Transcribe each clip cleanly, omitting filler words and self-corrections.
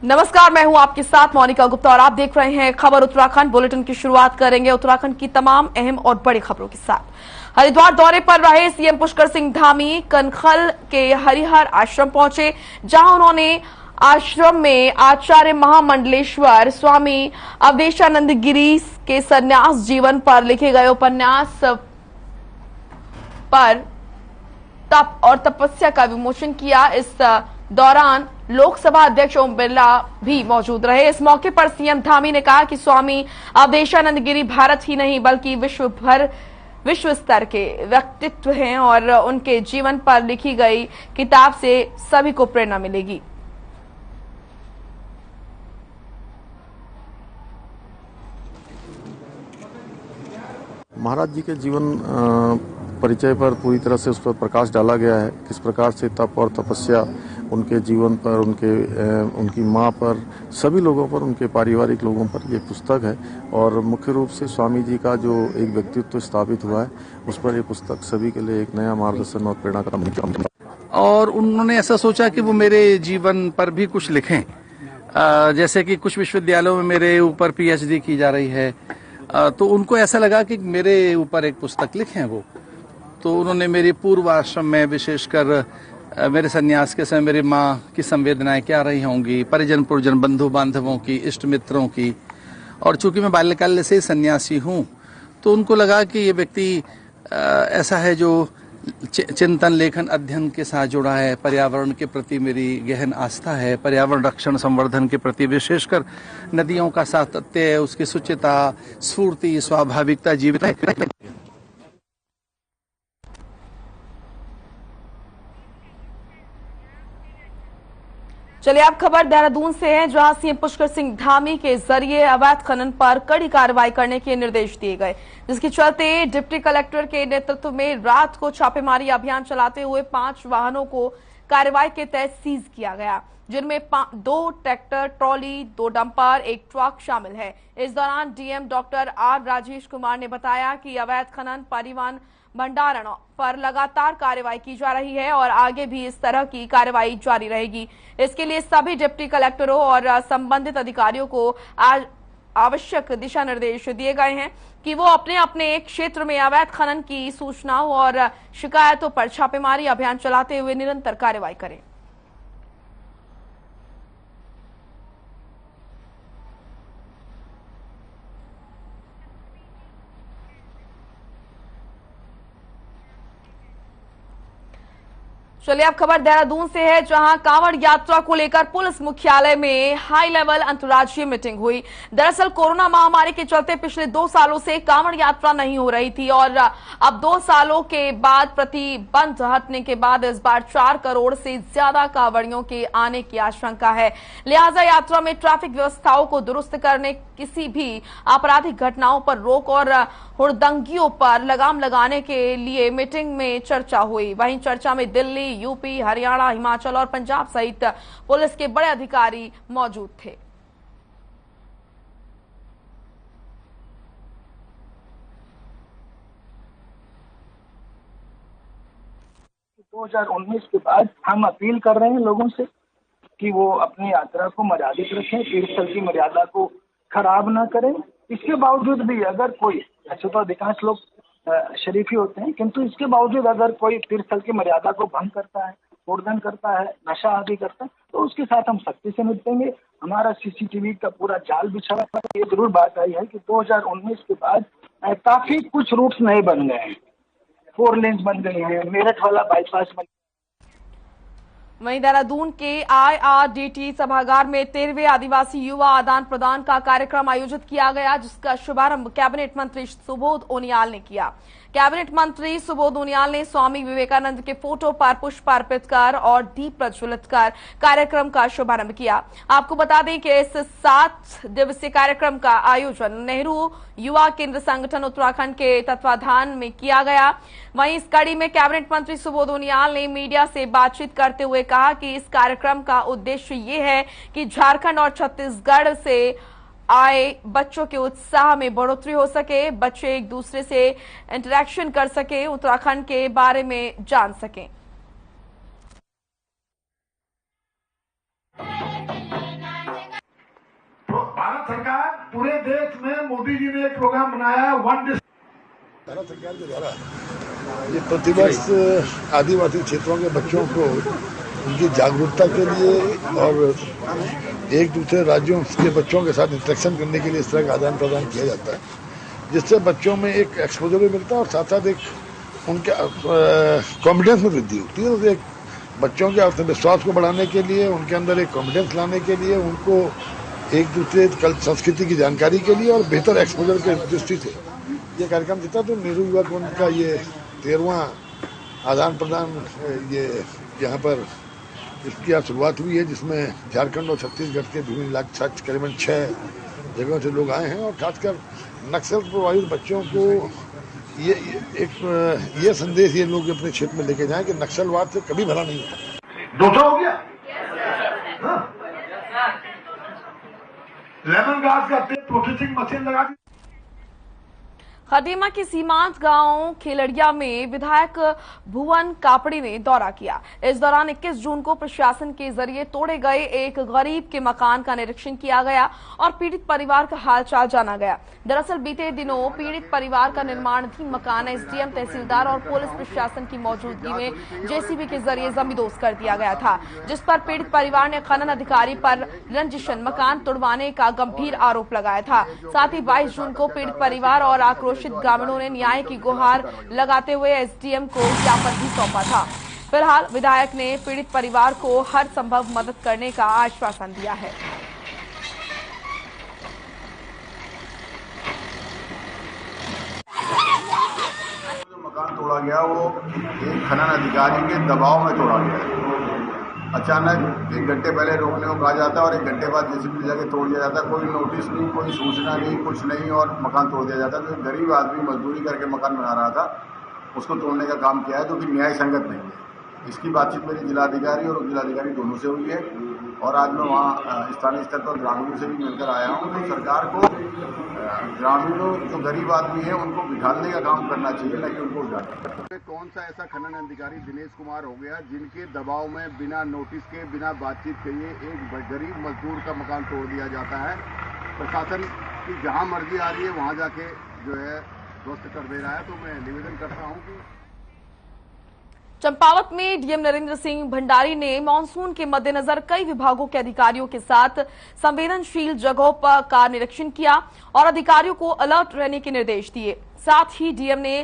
नमस्कार, मैं हूं आपके साथ मोनिका गुप्ता और आप देख रहे हैं खबर उत्तराखंड। बुलेटिन की शुरुआत करेंगे उत्तराखंड की तमाम अहम और बड़ी खबरों के साथ। हरिद्वार दौरे पर रहे सीएम पुष्कर सिंह धामी कनखल के हरिहर आश्रम पहुंचे, जहां उन्होंने आश्रम में आचार्य महामंडलेश्वर स्वामी अवधेशानंद गिरी के संन्यास जीवन पर लिखे गए उपन्यास पर तप और तपस्या का विमोचन किया। इस दौरान लोकसभा अध्यक्ष ओम बिरला भी मौजूद रहे। इस मौके पर सीएम धामी ने कहा कि स्वामी अवधेशानंद गिरी भारत ही नहीं बल्कि विश्व स्तर के व्यक्तित्व हैं और उनके जीवन पर लिखी गई किताब से सभी को प्रेरणा मिलेगी। महाराज जी के जीवन परिचय पर पूरी तरह से उस पर प्रकाश डाला गया है। किस प्रकार से तप और तपस्या उनके जीवन पर, उनकी माँ पर, सभी लोगों पर, उनके पारिवारिक लोगों पर ये पुस्तक है। और मुख्य रूप से स्वामी जी का जो एक व्यक्तित्व स्थापित हुआ है, उस पर ये पुस्तक सभी के लिए एक नया मार्गदर्शन और प्रेरणा का काम। और उन्होंने ऐसा सोचा कि वो मेरे जीवन पर भी कुछ लिखें, जैसे कि कुछ विश्वविद्यालयों में मेरे ऊपर पीएचडी की जा रही है, तो उनको ऐसा लगा कि मेरे ऊपर एक पुस्तक लिखें वो। तो उन्होंने मेरी पूर्व आश्रम में, विशेषकर मेरे सन्यास के समय मेरी माँ की संवेदनाएं क्या रही होंगी, परिजन पुरजन, बंधु बांधवों की, इष्ट मित्रों की, और चूंकि मैं बाल्यकाल से सन्यासी हूँ, तो उनको लगा कि ये व्यक्ति ऐसा है जो चिंतन, लेखन, अध्ययन के साथ जुड़ा है। पर्यावरण के प्रति मेरी गहन आस्था है, पर्यावरण रक्षण संवर्धन के प्रति, विशेषकर नदियों का सातत्य, उसकी शुचिता, स्फूर्ति, स्वाभाविकता, जीवित। चलिए अब खबर देहरादून से है, जहां सीएम पुष्कर सिंह धामी के जरिए अवैध खनन पर कड़ी कार्रवाई करने के निर्देश दिए गए, जिसके चलते डिप्टी कलेक्टर के नेतृत्व में रात को छापेमारी अभियान चलाते हुए 5 वाहनों को कार्रवाई के तहत सीज किया गया, जिनमें 2 ट्रैक्टर ट्रॉली, 2 डंपर, 1 ट्रक शामिल है। इस दौरान DM doctor R Rajesh Kumar ने बताया कि अवैध खनन, परिवहन, भंडारण पर लगातार कार्रवाई की जा रही है और आगे भी इस तरह की कार्रवाई जारी रहेगी। इसके लिए सभी डिप्टी कलेक्टरों और संबंधित अधिकारियों को आवश्यक दिशा निर्देश दिए गए हैं कि वो अपने अपने क्षेत्र में अवैध खनन की सूचनाओं और शिकायतों पर छापेमारी अभियान चलाते हुए निरंतर कार्रवाई करें। चलिए अब खबर देहरादून से है, जहां कांवड़ यात्रा को लेकर पुलिस मुख्यालय में हाई लेवल अंतर्राज्यीय मीटिंग हुई। दरअसल कोरोना महामारी के चलते पिछले 2 सालों से कांवड़ यात्रा नहीं हो रही थी और अब 2 सालों के बाद प्रतिबंध हटने के बाद इस बार 4 करोड़ से ज्यादा कांवड़ियों के आने की आशंका है। लिहाजा यात्रा में ट्रैफिक व्यवस्थाओं को दुरुस्त करने, किसी भी आपराधिक घटनाओं पर रोक और हुड़दंगियों पर लगाम लगाने के लिए मीटिंग में चर्चा हुई। वहीं चर्चा में दिल्ली, यूपी, हरियाणा, हिमाचल और पंजाब सहित पुलिस के बड़े अधिकारी मौजूद थे। 2019 के बाद हम अपील कर रहे हैं लोगों से कि वो अपनी यात्रा को मर्यादित रखें, तीर्थस्थल की मर्यादा को खराब ना करें। इसके बावजूद भी अगर कोई, ऐसे तो अधिकांश लोग शरीफ ही होते हैं, किंतु इसके बावजूद अगर कोई तीर्थस्थल की मर्यादा को भंग करता है, उल्लंघन करता है, नशा आदि करता है, तो उसके साथ हम सख्ती से निपटेंगे। हमारा सीसीटीवी का पूरा जाल बिछा हुआ है। ये जरूर बात आई है कि 2019 के बाद काफी कुछ रूट्स नए बन गए हैं, 4 लेन्स बन गई हैं, मेरठ वाला बाईपास बन। वहीं देहरादून के IRDT सभागार में 13वें आदिवासी युवा आदान प्रदान का कार्यक्रम आयोजित किया गया, जिसका शुभारंभ कैबिनेट मंत्री सुबोध उनियाल ने किया। कैबिनेट मंत्री सुबोध उनियाल ने स्वामी विवेकानंद के फोटो पर पुष्प अर्पित कर और दीप प्रज्वलित कर कार्यक्रम का शुभारंभ किया। आपको बता दें कि इस 7 दिवसीय कार्यक्रम का आयोजन नेहरू युवा केंद्र संगठन उत्तराखंड के तत्वाधान में किया गया। वहीं इस कड़ी में कैबिनेट मंत्री सुबोध उनियाल ने मीडिया से बातचीत करते हुए कहा कि इस कार्यक्रम का उद्देश्य ये है कि झारखंड और छत्तीसगढ़ से आए बच्चों के उत्साह में बढ़ोतरी हो सके, बच्चे एक दूसरे से इंटरेक्शन कर सके, उत्तराखंड के बारे में जान सकें। सरकार पूरे देश में मोदी जी ने एक प्रोग्राम बनाया है भारत सरकार के द्वारा ये प्रतिवर्ष आदिवासी क्षेत्रों के बच्चों को उनकी जागरूकता के लिए और एक दूसरे राज्यों के बच्चों के साथ इंटरेक्शन करने के लिए इस तरह का आदान प्रदान किया जाता है, जिससे बच्चों में एक एक्सपोजर भी मिलता है और साथ साथ एक उनके कॉन्फिडेंस में वृद्धि होती है। तो एक बच्चों के आत्मविश्वास को बढ़ाने के लिए, उनके अंदर एक कॉन्फिडेंस लाने के लिए, उनको एक दूसरे संस्कृति की जानकारी के लिए और बेहतर एक्सपोजर के दृष्टि से ये कार्यक्रम देता। तो नेहरू युवा कुंज का ये 13वां आदान प्रदान ये यहाँ पर इसकी आज शुरुआत हुई है, जिसमें झारखंड और छत्तीसगढ़ के विभिन्न इलाके करीबन 6 जगहों से लोग आए हैं और खासकर नक्सल प्रभावित बच्चों को ये संदेश ये लोग अपने क्षेत्र में लेके जाएं कि नक्सलवाद से कभी भला नहीं होता। 200 हो गया लेमन ग्रास का प्रोसेसिंग मशीन लगा दी। खटीमा के सीमांत गांव खेलड़िया में विधायक भुवन कापड़ी ने दौरा किया। इस दौरान 21 जून को प्रशासन के जरिए तोड़े गए एक गरीब के मकान का निरीक्षण किया गया और पीड़ित परिवार का हालचाल जाना गया। दरअसल बीते दिनों पीड़ित परिवार का निर्माणाधीन मकान एसडीएम, तहसीलदार और पुलिस प्रशासन की मौजूदगी में जेसीबी के जरिए जमींदोज कर दिया गया था, जिस पर पीड़ित परिवार ने खनन अधिकारी पर रंजिशन मकान तोड़वाने का गंभीर आरोप लगाया था। साथ ही 22 जून को पीड़ित परिवार और आक्रोशित ग्रामीणों ने न्याय की गुहार लगाते हुए एसडीएम को ज्ञापन भी सौंपा था। फिलहाल विधायक ने पीड़ित परिवार को हर संभव मदद करने का आश्वासन दिया है। जो मकान तोड़ा गया वो एक खनन अधिकारी के दबाव में तोड़ा गया। अचानक 1 घंटे पहले रोकने को कहा जाता है और 1 घंटे बाद जेसीबी जाके तोड़ दिया जाता है। कोई नोटिस नहीं, कोई सूचना नहीं, कुछ नहीं और मकान तोड़ दिया जाता है। तो एक गरीब आदमी मजदूरी करके मकान बना रहा था, उसको तोड़ने का काम किया है, जो कि न्याय संगत नहीं है। इसकी बातचीत मेरी जिलाधिकारी और उप जिलाधिकारी दोनों से हुई है और आज मैं वहाँ स्थानीय स्तर पर ग्रामीणों से भी मिलकर आया हूँ। तो सरकार को ग्रामीणों जो गरीब आदमी है उनको बिठाने का काम करना चाहिए, न कि उनको उठाना। कौन सा ऐसा खनन अधिकारी दिनेश कुमार हो गया जिनके दबाव में बिना नोटिस के, बिना बातचीत के एक गरीब मजदूर का मकान तोड़ दिया जाता है। प्रशासन की जहाँ मर्जी आ रही है वहाँ जाके जो है ध्वस्त कर दे रहा है। तो मैं निवेदन करता हूँ कि चंपावत में डीएम नरेंद्र सिंह भंडारी ने मानसून के मद्देनजर कई विभागों के अधिकारियों के साथ संवेदनशील जगहों पर का निरीक्षण किया और अधिकारियों को अलर्ट रहने के निर्देश दिए। साथ ही डीएम ने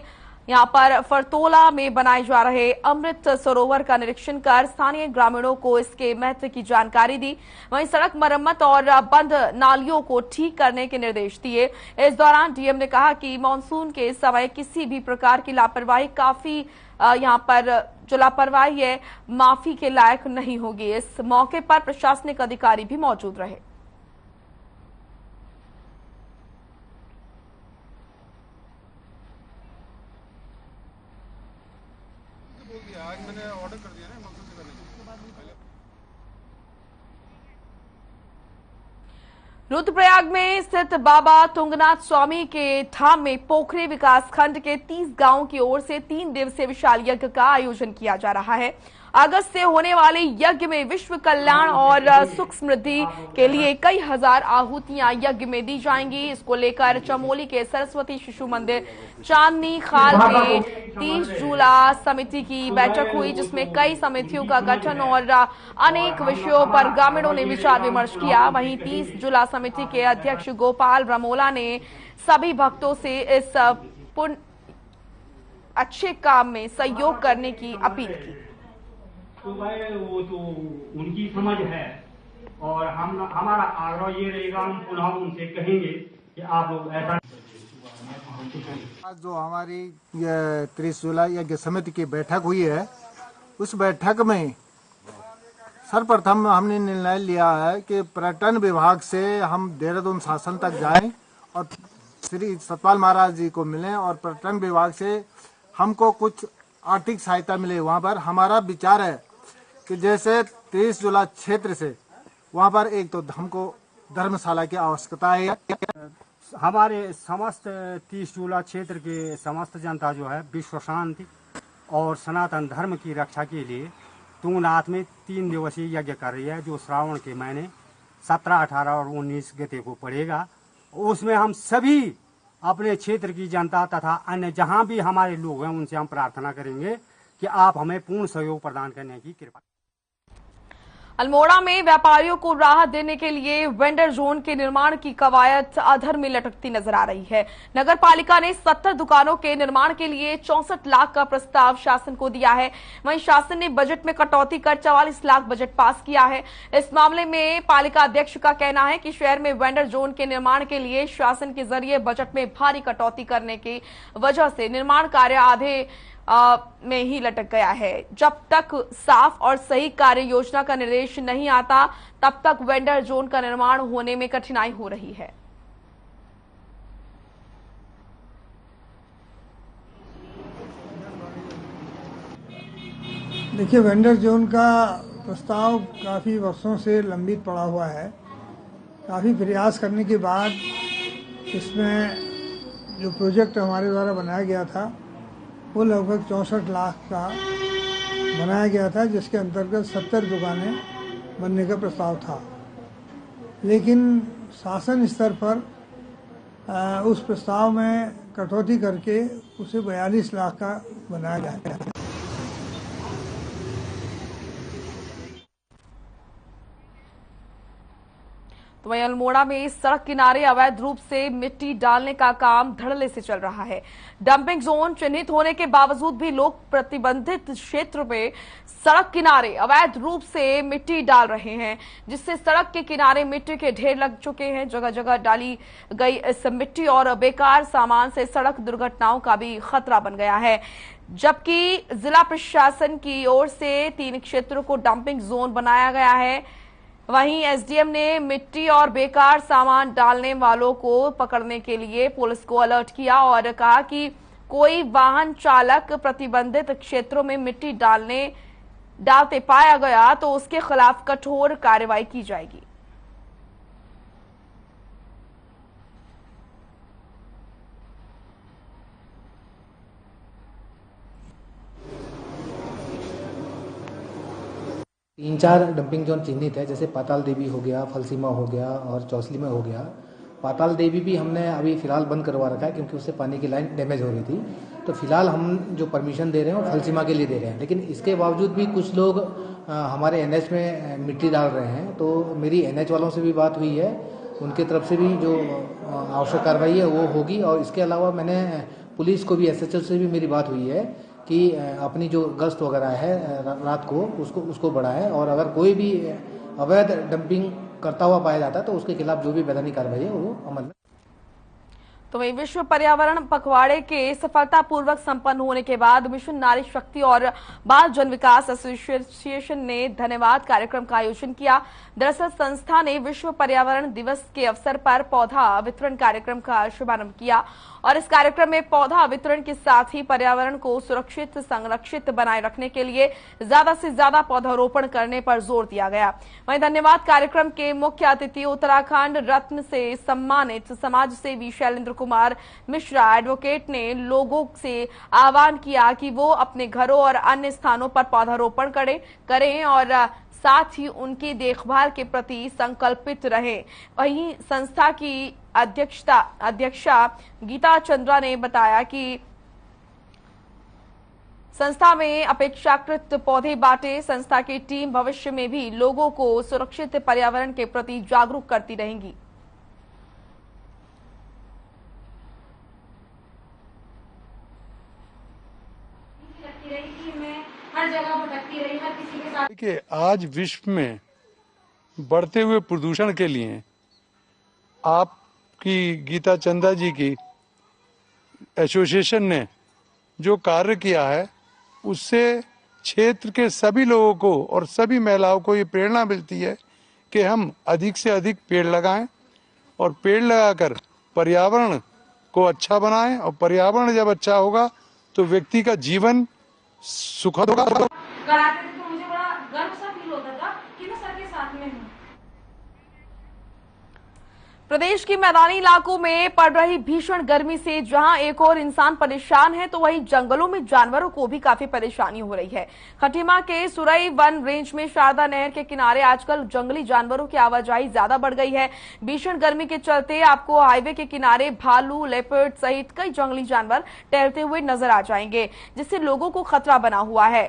यहां पर फरतोला में बनाए जा रहे अमृत सरोवर का निरीक्षण कर स्थानीय ग्रामीणों को इसके महत्व की जानकारी दी। वहीं सड़क मरम्मत और बंद नालियों को ठीक करने के निर्देश दिए। इस दौरान डीएम ने कहा कि मानसून के समय किसी भी प्रकार की लापरवाही यहां पर जो लापरवाही है माफी के लायक नहीं होगी। इस मौके पर प्रशासनिक अधिकारी भी मौजूद रहे। रुद्रप्रयाग में स्थित बाबा तुंगनाथ स्वामी के धाम में पोखरी विकास खंड के 30 गांवों की ओर से 3 दिवसीय विशाल यज्ञ का आयोजन किया जा रहा है। अगस्त से होने वाले यज्ञ में विश्व कल्याण और सुख समृद्धि के लिए कई हजार आहुतियां यज्ञ में दी जाएंगी। इसको लेकर चमोली के सरस्वती शिशु मंदिर चांदनी खाल में 30 जुला समिति की बैठक हुई, जिसमें कई समितियों का गठन और अनेक विषयों पर ग्रामीणों ने विचार विमर्श किया। वहीं 30 जुला समिति के अध्यक्ष गोपाल ब्रमोला ने सभी भक्तों से इस पुण्य अच्छे काम में सहयोग करने की अपील की। तो भाई वो तो उनकी समझ है और हमारा आग्रह ये रहेगा, हम पुनः उनसे कहेंगे कि आप लोग ऐसा। आज जो हमारी 30 जुलाई यज्ञ समिति की बैठक हुई है, उस बैठक में सर्वप्रथम हमने निर्णय लिया है कि पर्यटन विभाग से हम देहरादून शासन तक जाएं और श्री सतपाल महाराज जी को मिलें और पर्यटन विभाग से हमको कुछ आर्थिक सहायता मिले। वहाँ पर हमारा विचार है कि जैसे 30 जुला क्षेत्र से वहाँ पर एक तो हमको धर्मशाला की आवश्यकता है। हमारे समस्त 30 जुला क्षेत्र के समस्त जनता जो है विश्व शांति और सनातन धर्म की रक्षा के लिए तुंगनाथ में 3 दिवसीय यज्ञ कर रही है, जो श्रावण के महीने 17, 18 और 19 गते को पड़ेगा। उसमें हम सभी अपने क्षेत्र की जनता तथा अन्य जहां भी हमारे लोग हैं उनसे हम प्रार्थना करेंगे कि आप हमें पूर्ण सहयोग प्रदान करने की कृपा। अल्मोड़ा में व्यापारियों को राहत देने के लिए वेंडर जोन के निर्माण की कवायद अधर में लटकती नजर आ रही है। नगर पालिका ने 70 दुकानों के निर्माण के लिए 64 लाख का प्रस्ताव शासन को दिया है। वहीं शासन ने बजट में कटौती कर 44 लाख बजट पास किया है। इस मामले में पालिका अध्यक्ष का कहना है कि शहर में वेंडर जोन के निर्माण के लिए शासन के जरिए बजट में भारी कटौती करने की वजह से निर्माण कार्य आधे में ही लटक गया है। जब तक साफ और सही कार्य योजना का निर्देश नहीं आता तब तक वेंडर जोन का निर्माण होने में कठिनाई हो रही है। देखिए, वेंडर जोन का प्रस्ताव काफ़ी वर्षों से लंबित पड़ा हुआ है। काफ़ी प्रयास करने के बाद इसमें जो प्रोजेक्ट हमारे द्वारा बनाया गया था वो लगभग 64 लाख का बनाया गया था, जिसके अंतर्गत 70 दुकानें बनने का प्रस्ताव था। लेकिन शासन स्तर पर उस प्रस्ताव में कटौती करके उसे 42 लाख का बनाया गया है। तो वहीं अल्मोड़ा में सड़क किनारे अवैध रूप से मिट्टी डालने का काम धड़ल्ले से चल रहा है। डंपिंग जोन चिन्हित होने के बावजूद भी लोग प्रतिबंधित क्षेत्र में सड़क किनारे अवैध रूप से मिट्टी डाल रहे हैं, जिससे सड़क के किनारे मिट्टी के ढेर लग चुके हैं। जगह जगह डाली गई इस मिट्टी और बेकार सामान से सड़क दुर्घटनाओं का भी खतरा बन गया है। जबकि जिला प्रशासन की ओर से 3 क्षेत्रों को डंपिंग जोन बनाया गया है। वहीं एसडीएम ने मिट्टी और बेकार सामान डालने वालों को पकड़ने के लिए पुलिस को अलर्ट किया और कहा कि कोई वाहन चालक प्रतिबंधित क्षेत्रों में मिट्टी डालते पाया गया तो उसके खिलाफ कठोर कार्रवाई की जाएगी। तीन चार डंपिंग जोन चिन्हित है, जैसे पाताल देवी हो गया, फलसीमा हो गया और चौसली में हो गया। पाताल देवी भी हमने अभी फिलहाल बंद करवा रखा है क्योंकि उससे पानी की लाइन डैमेज हो रही थी। तो फिलहाल हम जो परमिशन दे रहे हैं वो फलसीमा के लिए दे रहे हैं, लेकिन इसके बावजूद भी कुछ लोग हमारे एनएच में मिट्टी डाल रहे हैं। तो मेरी एनएच वालों से भी बात हुई है, उनके तरफ से भी जो आवश्यक कार्रवाई है वो होगी। और इसके अलावा मैंने पुलिस को भी, एसएचओ से भी मेरी बात हुई है कि अपनी जो गश्त वगैरह है रात को उसको बढ़ाएं और अगर कोई भी अवैध डंपिंग करता हुआ पाया जाता है तो उसके खिलाफ जो भी वैधानिक कार्रवाई है वो अमल में। तो वहीं विश्व पर्यावरण पखवाड़े के सफलतापूर्वक संपन्न होने के बाद मिशन नारी शक्ति और बाल जन विकास एसोसिएशन ने धन्यवाद कार्यक्रम का आयोजन किया। दरअसल संस्था ने विश्व पर्यावरण दिवस के अवसर पर पौधा वितरण कार्यक्रम का शुभारंभ किया और इस कार्यक्रम में पौधा वितरण के साथ ही पर्यावरण को सुरक्षित संरक्षित बनाए रखने के लिए ज्यादा से ज्यादा पौधारोपण करने पर जोर दिया गया। वहीं धन्यवाद कार्यक्रम के मुख्य अतिथि उत्तराखंड रत्न से सम्मानित समाज सेवी शैलेंद्र कुमार मिश्रा एडवोकेट ने लोगों से आह्वान किया कि वो अपने घरों और अन्य स्थानों पर पौधारोपण करें और साथ ही उनकी देखभाल के प्रति संकल्पित रहे। वहीं संस्था की अध्यक्षा गीता चंद्रा ने बताया कि संस्था में अपेक्षाकृत पौधे बांटे। संस्था की टीम भविष्य में भी लोगों को सुरक्षित पर्यावरण के प्रति जागरूक करती रहेगी। देखिए, आज विश्व में बढ़ते हुए प्रदूषण के लिए आपकी गीता चंदा जी की एसोसिएशन ने जो कार्य किया है उससे क्षेत्र के सभी लोगों को और सभी महिलाओं को ये प्रेरणा मिलती है कि हम अधिक से अधिक पेड़ लगाएं और पेड़ लगाकर पर्यावरण को अच्छा बनाएं। और पर्यावरण जब अच्छा होगा तो व्यक्ति का जीवन सुखद होगा। कराते थे तो मुझे बड़ा गर्व सा फील होता था कि मैं सर के साथ में हूँ। प्रदेश के मैदानी इलाकों में पड़ रही भीषण गर्मी से जहां एक और इंसान परेशान है तो वहीं जंगलों में जानवरों को भी काफी परेशानी हो रही है। खटीमा के सुरई वन रेंज में शारदा नहर के किनारे आजकल जंगली जानवरों की आवाजाही ज्यादा बढ़ गई है। भीषण गर्मी के चलते आपको हाईवे के किनारे भालू, लेपर्ड सहित कई जंगली जानवर टहलते हुए नजर आ जाएंगे, जिससे लोगों को खतरा बना हुआ है।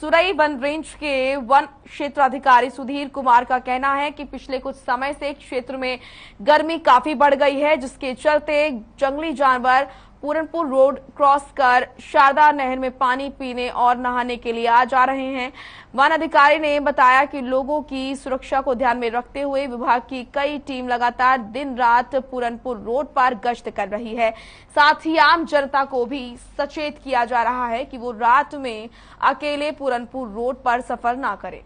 सुरई वन रेंज के वन क्षेत्र अधिकारी सुधीर कुमार का कहना है कि पिछले कुछ समय से क्षेत्र में गर्मी काफी बढ़ गई है, जिसके चलते जंगली जानवर पूरनपुर रोड क्रॉस कर शारदा नहर में पानी पीने और नहाने के लिए आ जा रहे हैं। वन अधिकारी ने बताया कि लोगों की सुरक्षा को ध्यान में रखते हुए विभाग की कई टीम लगातार दिन रात पूरनपुर रोड पर गश्त कर रही है। साथ ही आम जनता को भी सचेत किया जा रहा है कि वो रात में अकेले पूरनपुर रोड पर सफर ना करें।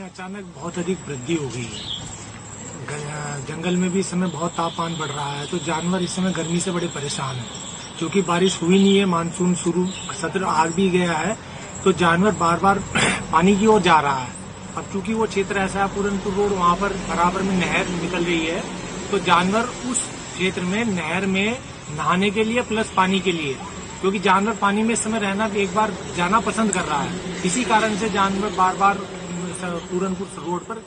अचानक बहुत अधिक वृद्धि हो गई है। जंगल में भी इस समय बहुत तापमान बढ़ रहा है, तो जानवर इस समय गर्मी से बड़े परेशान हैं। क्योंकि बारिश हुई नहीं है, मानसून शुरू सत्र आ भी गया है, तो जानवर बार बार पानी की ओर जा रहा है। अब चूंकि वो क्षेत्र ऐसा है पूरनपुर रोड, वहाँ पर बराबर में नहर निकल रही है, तो जानवर उस क्षेत्र में नहर में नहाने के लिए प्लस पानी के लिए, क्योंकि जानवर पानी में इस समय रहना एक बार जाना पसंद कर रहा है, इसी कारण से जानवर बार बार पूरनपुर रोड पर।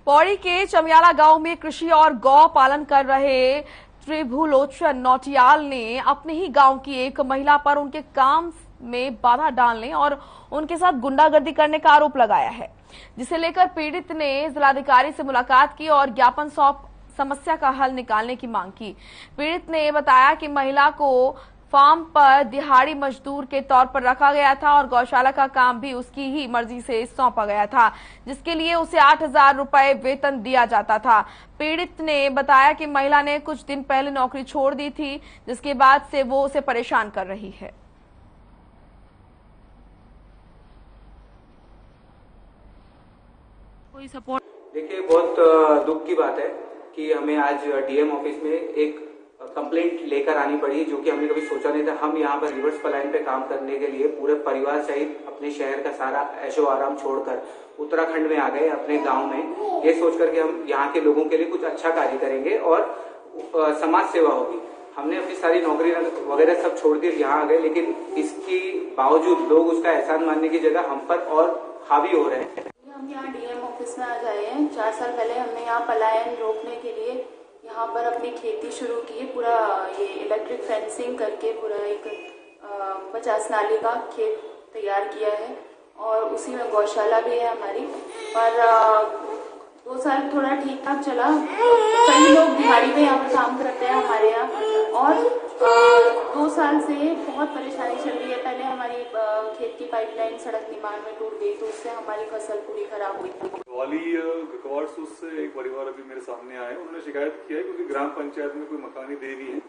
पौड़ी के चमियाला गांव में कृषि और गौ पालन कर रहे त्रिभुलोचन नौटियाल ने अपने ही गांव की एक महिला पर उनके काम में बाधा डालने और उनके साथ गुंडागर्दी करने का आरोप लगाया है, जिसे लेकर पीड़ित ने जिलाधिकारी से मुलाकात की और ज्ञापन सौंप समस्या का हल निकालने की मांग की। पीड़ित ने बताया कि महिला को फार्म पर दिहाड़ी मजदूर के तौर पर रखा गया था और गौशाला का काम भी उसकी ही मर्जी से सौंपा गया था, जिसके लिए उसे 8,000 रुपए वेतन दिया जाता था। पीड़ित ने बताया कि महिला ने कुछ दिन पहले नौकरी छोड़ दी थी, जिसके बाद से वो उसे परेशान कर रही है। कोई सपोर्ट देखिए, बहुत दुख की बात है कि हमें आज डीएम ऑफिस में एक कंप्लेंट लेकर आनी पड़ी, जो कि हमने कभी सोचा नहीं था। हम यहाँ पर रिवर्स पलायन पे काम करने के लिए पूरे परिवार सहित अपने शहर का सारा ऐशो आराम छोड़कर उत्तराखंड में आ गए, अपने गांव में, ये सोचकर कि हम यहाँ के लोगों के लिए कुछ अच्छा कार्य करेंगे और समाज सेवा होगी। हमने अपनी सारी नौकरी वगैरह सब छोड़ के यहाँ आ गए, लेकिन इसके बावजूद लोग उसका एहसान मानने की जगह हम पर और हावी हो रहे हैं। हम यहाँ डीएम ऑफिस में आ गए हैं। 4 साल पहले हमने यहाँ पलायन रोकने के लिए यहाँ पर अपनी खेती शुरू की है। पूरा ये इलेक्ट्रिक फेंसिंग करके पूरा एक 50 नाली का खेत तैयार किया है और उसी में गौशाला भी है हमारी। पर 2 साल थोड़ा ठीक ठाक चला। कई लोग दिहाड़ी में यहाँ पर काम करते हैं हमारे यहाँ, और 2 साल से बहुत परेशानी चल रही है। पहले हमारी खेत की पाइपलाइन सड़क निर्माण में टूट गई, तो उससे हमारी फसल पूरी खराब हुई। वाली गकवाड़ से एक परिवार अभी मेरे सामने आए, उन्होंने शिकायत किया है क्योंकि ग्राम पंचायत में कोई मकानी देवी है,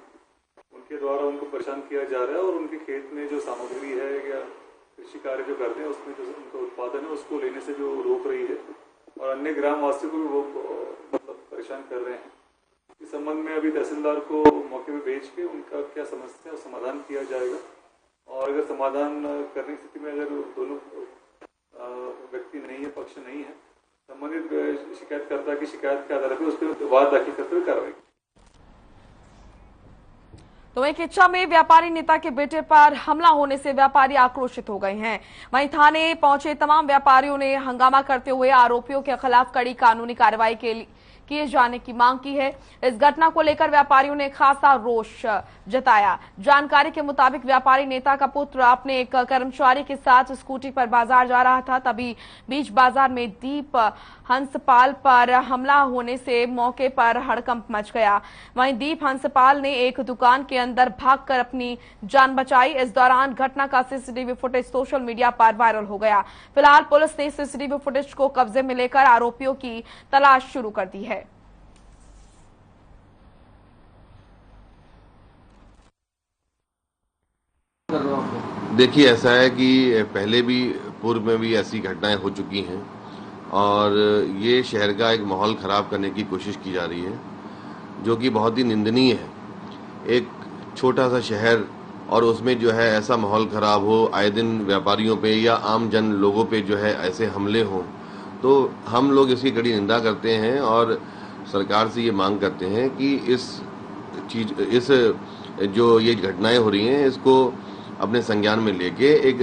उनके द्वारा उनको परेशान किया जा रहा है और उनके खेत में जो सामग्री है या कृषि कार्य जो करते हैं उसमें जो उनका उत्पादन है उसको लेने से जो रोक रही है और अन्य ग्राम वासियों को भी वो मतलब परेशान कर रहे हैं। इस संबंध में अभी तहसीलदार को मौके पे भेज के उनका क्या समस्या है समाधान किया जाएगा, और अगर समाधान करने की स्थिति में अगर दोनों व्यक्ति नहीं है, पक्ष नहीं है, संबंधित शिकायतकर्ता की शिकायत के आधार पर उस पर वाद दाखिल करते हुए कार्रवाई। तो वहीं किच्चा में व्यापारी नेता के बेटे पर हमला होने से व्यापारी आक्रोशित हो गए हैं। वहीं थाने पहुंचे तमाम व्यापारियों ने हंगामा करते हुए आरोपियों के खिलाफ कड़ी कानूनी कार्रवाई किए जाने की मांग की है। इस घटना को लेकर व्यापारियों ने खासा रोष जताया। जानकारी के मुताबिक व्यापारी नेता का पुत्र अपने एक कर्मचारी के साथ स्कूटी पर बाजार जा रहा था, तभी बीच बाजार में दीप हंसपाल पर हमला होने से मौके पर हड़कंप मच गया। वहीं दीप हंसपाल ने एक दुकान के अंदर भागकर अपनी जान बचाई। इस दौरान घटना का सीसीटीवी फुटेज सोशल मीडिया पर वायरल हो गया। फिलहाल पुलिस ने सीसीटीवी फुटेज को कब्जे में लेकर आरोपियों की तलाश शुरू कर दी है। देखिए, ऐसा है कि पहले भी पूर्व में भी ऐसी घटनाएं हो चुकी हैं और ये शहर का एक माहौल खराब करने की कोशिश की जा रही है, जो कि बहुत ही निंदनीय है। एक छोटा सा शहर और उसमें जो है ऐसा माहौल खराब हो, आए दिन व्यापारियों पे या आम जन लोगों पे जो है ऐसे हमले हों, तो हम लोग इसकी कड़ी निंदा करते हैं और सरकार से ये मांग करते हैं कि इस जो ये घटनाएं हो रही हैं इसको अपने संज्ञान में लेके एक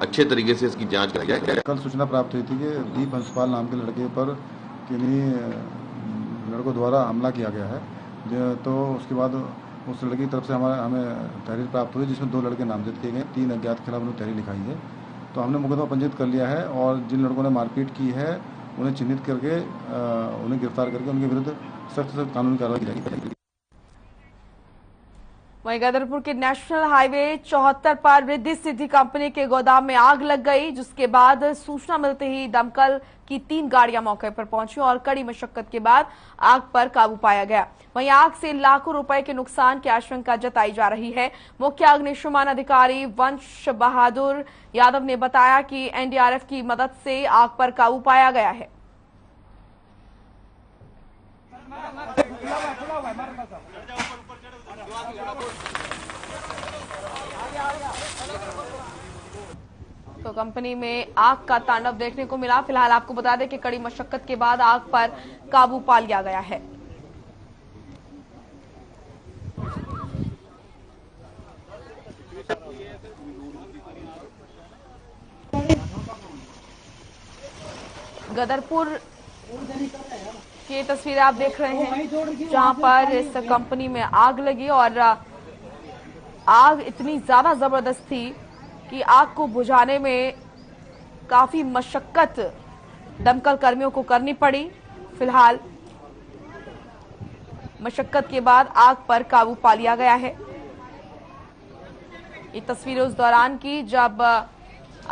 अच्छे तरीके से इसकी जांच कराई जाए। कल सूचना प्राप्त हुई थी कि दीप हंसपाल नाम के लड़के पर किन्हीं लड़कों द्वारा हमला किया गया है। तो उसके बाद उस लड़के की तरफ से हमें तहरीर प्राप्त हुई जिसमें 2 लड़के नामजद किए गए, 3 अज्ञात के खिलाफ उन्होंने तहरीर लिखाई है। तो हमने मुकदमा पंजीकृत कर लिया है और जिन लड़कों ने मारपीट की है उन्हें चिन्हित करके उन्हें गिरफ्तार करके उनके विरुद्ध सख्त से कानूनी कार्रवाई की जाएगी। वहीं गदरपुर के नेशनल हाईवे 74 पर रिद्धि सिद्धि कंपनी के गोदाम में आग लग गई, जिसके बाद सूचना मिलते ही दमकल की 3 गाड़ियां मौके पर पहुंची और कड़ी मशक्कत के बाद आग पर काबू पाया गया। वहीं आग से लाखों रुपए के नुकसान की आशंका जताई जा रही है। मुख्य अग्निशमन अधिकारी वंश बहादुर यादव ने बताया कि एनडीआरएफ की मदद से आग पर काबू पाया गया है। तो कंपनी में आग का तांडव देखने को मिला। फिलहाल आपको बता दें कि कड़ी मशक्कत के बाद आग पर काबू पा लिया गया है। गदरपुर की तस्वीरें आप देख रहे हैं जहां पर इस कंपनी में आग लगी और आग इतनी ज्यादा जबरदस्त थी कि आग को बुझाने में काफी मशक्कत दमकल कर्मियों को करनी पड़ी। फिलहाल मशक्कत के बाद आग पर काबू पा लिया गया है। ये तस्वीरें उस दौरान की जब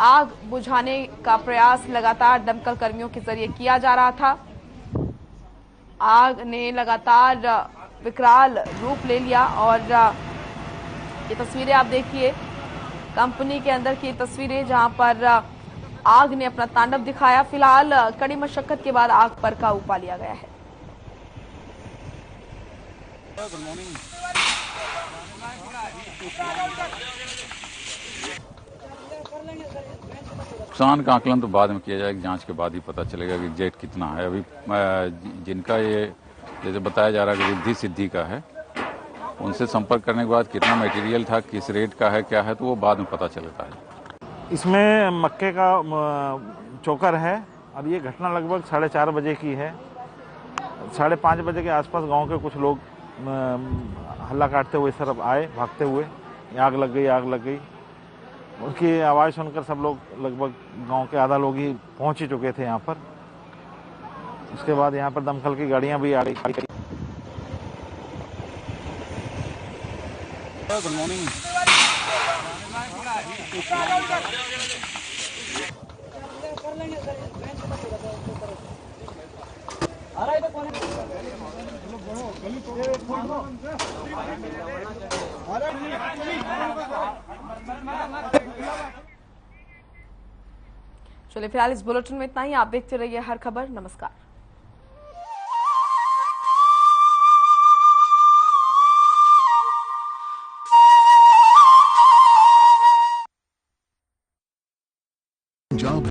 आग बुझाने का प्रयास लगातार दमकल कर्मियों के जरिए किया जा रहा था। आग ने लगातार विकराल रूप ले लिया और ये तस्वीरें आप देखिए कंपनी के अंदर की तस्वीरें जहां पर आग ने अपना तांडव दिखाया। फिलहाल कड़ी मशक्कत के बाद आग पर काबू पा लिया गया है। नुकसान का आकलन तो बाद में किया जाएगा, जांच के बाद ही पता चलेगा कि एग्जैक्ट कितना है। अभी जिनका ये जैसे बताया जा रहा है कि रिद्धि सिद्धि का है, उनसे संपर्क करने के बाद कितना मटेरियल था, किस रेट का है, क्या है, तो वो बाद में पता चलता है। इसमें मक्के का चोकर है और ये घटना लगभग 4:30 बजे की है। 5:30 बजे के आसपास गांव के कुछ लोग हल्ला काटते हुए इस तरफ आए भागते हुए, आग लग गई, आग लग गई। उनकी आवाज़ सुनकर सब लोग लगभग गांव के आधा लोग ही पहुंच ही चुके थे यहाँ पर। उसके बाद यहाँ पर दमकल की गाड़ियां भी आ गई। Good morning. चलिए फिलहाल इस बुलेटिन में इतना ही। आप देखते रहिए हर खबर। नमस्कार।